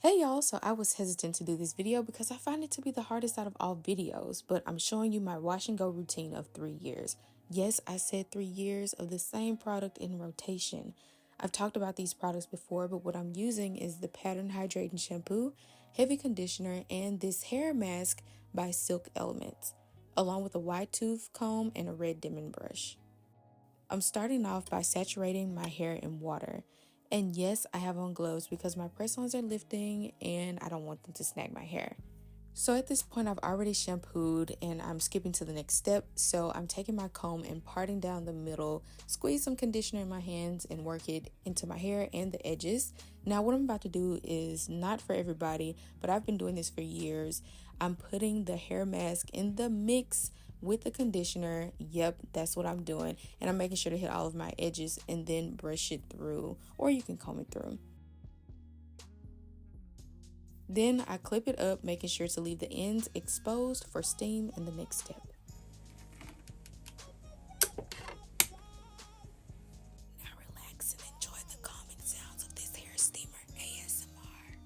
Hey y'all, so I was hesitant to do this video because I find it to be the hardest out of all videos, but I'm showing you my wash and go routine of 3 years. Yes, I said 3 years of the same product in rotation. I've talked about these products before, but what I'm using is the Pattern Hydrating Shampoo, Heavy Conditioner, and this hair mask by Silk Elements, along with a wide tooth comb and a red denman brush. I'm starting off by saturating my hair in water. And yes, I have on gloves because my press-ons are lifting and I don't want them to snag my hair. So at this point, I've already shampooed and I'm skipping to the next step. So I'm taking my comb and parting down the middle, squeeze some conditioner in my hands and work it into my hair and the edges. Now what I'm about to do is not for everybody, but I've been doing this for years. I'm putting the hair mask in the mix with the conditioner. Yep, that's what I'm doing. And I'm making sure to hit all of my edges and then brush it through, or you can comb it through. Then I clip it up, making sure to leave the ends exposed for steam in the next step. Now relax and enjoy the calming sounds of this hair steamer ASMR.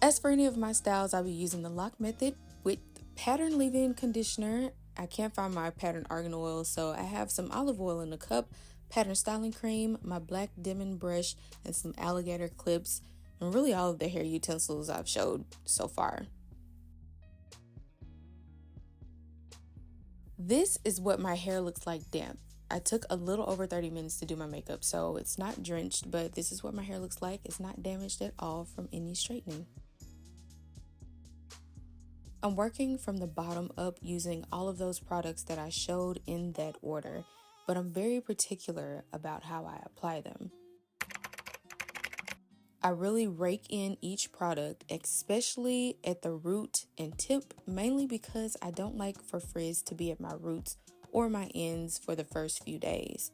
As for any of my styles, I'll be using the lock method with pattern leave-in conditioner. I can't find my pattern argan oil, so I have some olive oil in a cup, pattern styling cream, my black denman brush, and some alligator clips, and really all of the hair utensils I've showed so far. This is what my hair looks like damp. I took a little over 30 minutes to do my makeup, so it's not drenched, but this is what my hair looks like. It's not damaged at all from any straightening. I'm working from the bottom up using all of those products that I showed in that order, but I'm very particular about how I apply them. I really rake in each product, especially at the root and tip, mainly because I don't like for frizz to be at my roots or my ends for the first few days.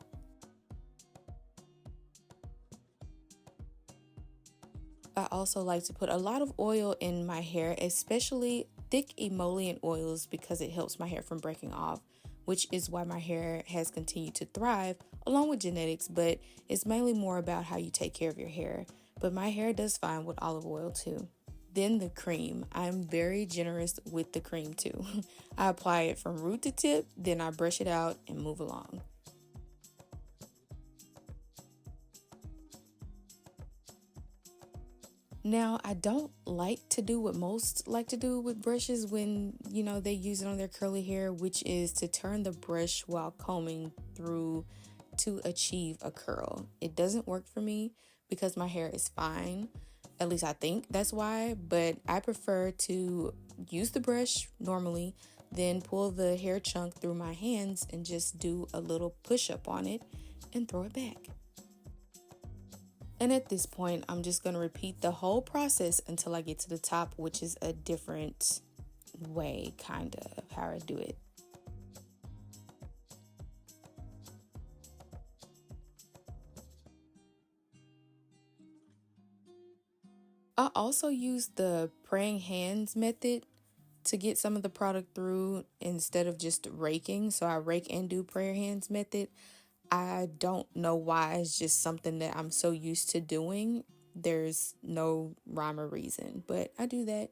I also like to put a lot of oil in my hair, especially thick emollient oils, because it helps my hair from breaking off, which is why my hair has continued to thrive along with genetics, but it's mainly more about how you take care of your hair. But my hair does fine with olive oil too. Then the cream. I'm very generous with the cream too. I apply it from root to tip, then I brush it out and move along. Now, I don't like to do what most like to do with brushes when, they use it on their curly hair, which is to turn the brush while combing through to achieve a curl. It doesn't work for me because my hair is fine. At least I think that's why, but I prefer to use the brush normally, then pull the hair chunk through my hands and just do a little push up on it and throw it back. And at this point, I'm just going to repeat the whole process until I get to the top, which is a different way, kind of, how I do it. I also use the praying hands method to get some of the product through instead of just raking. So I rake and do prayer hands method. I don't know why. It's just something that I'm so used to doing. There's no rhyme or reason, but I do that.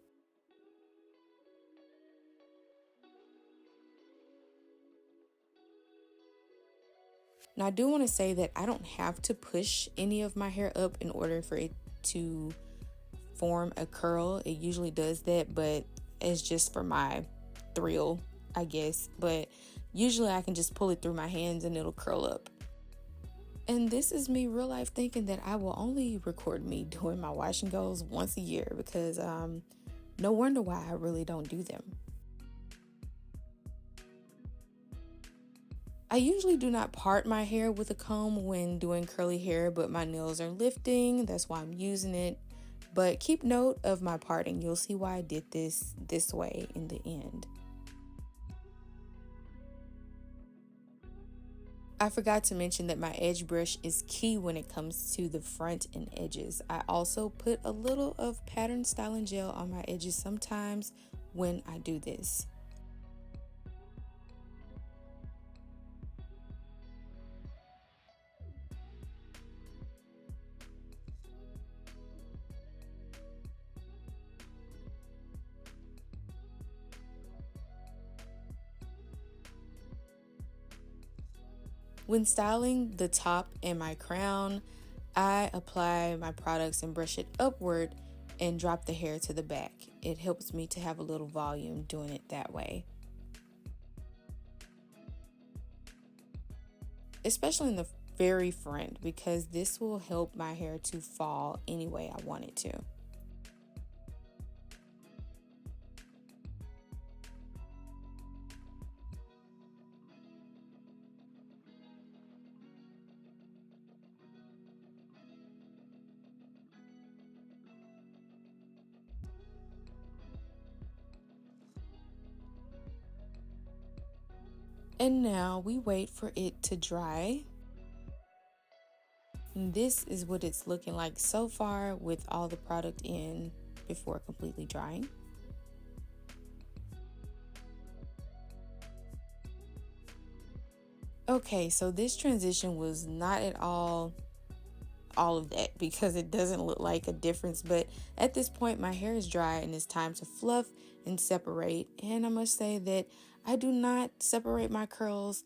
Now, I do want to say that I don't have to push any of my hair up in order for it to form a curl. It usually does that, but it's just for my thrill, I guess. But usually I can just pull it through my hands and it'll curl up. And this is me real life thinking that I will only record me doing my wash and goes once a year because no wonder why I really don't do them. I usually do not part my hair with a comb when doing curly hair, but my nails are lifting. That's why I'm using it. But keep note of my parting. You'll see why I did this way in the end. I forgot to mention that my edge brush is key when it comes to the front and edges. I also put a little of pattern styling gel on my edges sometimes when I do this. When styling the top and my crown, I apply my products and brush it upward and drop the hair to the back. It helps me to have a little volume doing it that way. Especially in the very front, because this will help my hair to fall any way I want it to. And now we wait for it to dry. And this is what it's looking like so far with all the product in before completely drying. Okay, so this transition was not at all of that because it doesn't look like a difference, but at this point my hair is dry and it's time to fluff and separate. And I must say that I do not separate my curls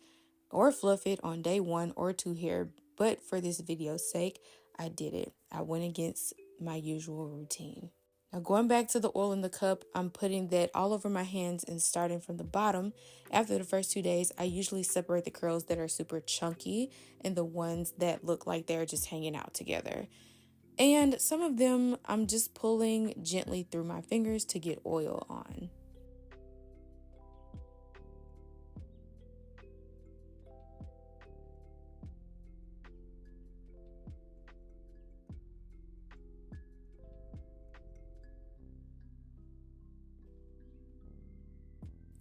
or fluff it on day 1 or 2 here, but for this video's sake I did it. I went against my usual routine. Now going back to the oil in the cup, I'm putting that all over my hands and starting from the bottom. After the first 2 days, I usually separate the curls that are super chunky and the ones that look like they're just hanging out together. And some of them I'm just pulling gently through my fingers to get oil on.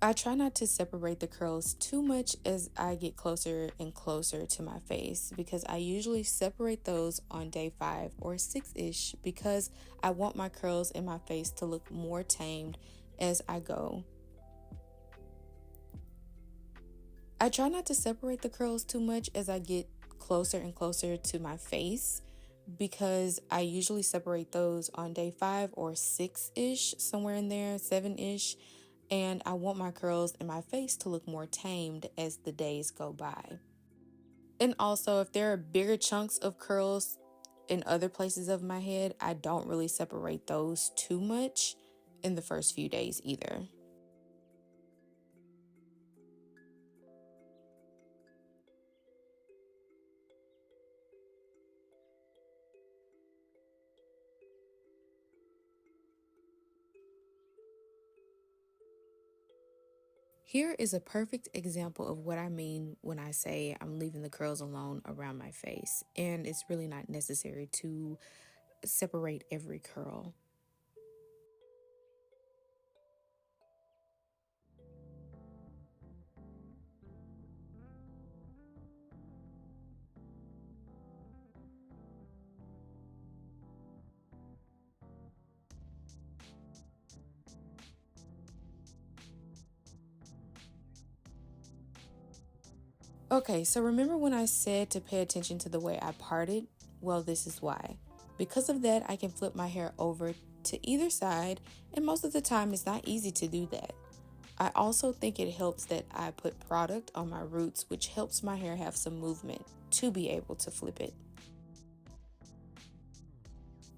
I try not to separate the curls too much as I get closer and closer to my face, because I usually separate those on day 5 or 6-ish because I want my curls in my face to look more tamed as I go. I try not to separate the curls too much as I get closer and closer to my face, because I usually separate those on day 5 or 6-ish, somewhere in there, 7-ish. And I want my curls in my face to look more tamed as the days go by. And also, if there are bigger chunks of curls in other places of my head, I don't really separate those too much in the first few days either. Here is a perfect example of what I mean when I say I'm leaving the curls alone around my face, and it's really not necessary to separate every curl. Okay, so remember when I said to pay attention to the way I parted? Well, this is why. Because of that, I can flip my hair over to either side, and most of the time it's not easy to do that. I also think it helps that I put product on my roots, which helps my hair have some movement to be able to flip it.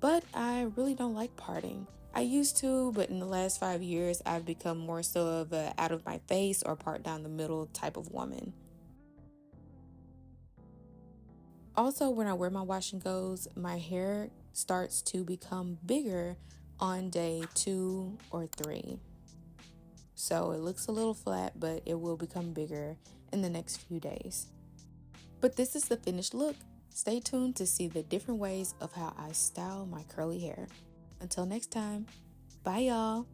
But I really don't like parting. I used to, but in the last 5 years, I've become more so of a out of my face or part down the middle type of woman. Also, when I wear my wash and goes, my hair starts to become bigger on day 2 or 3. So it looks a little flat, but it will become bigger in the next few days. But this is the finished look. Stay tuned to see the different ways of how I style my curly hair. Until next time, bye y'all.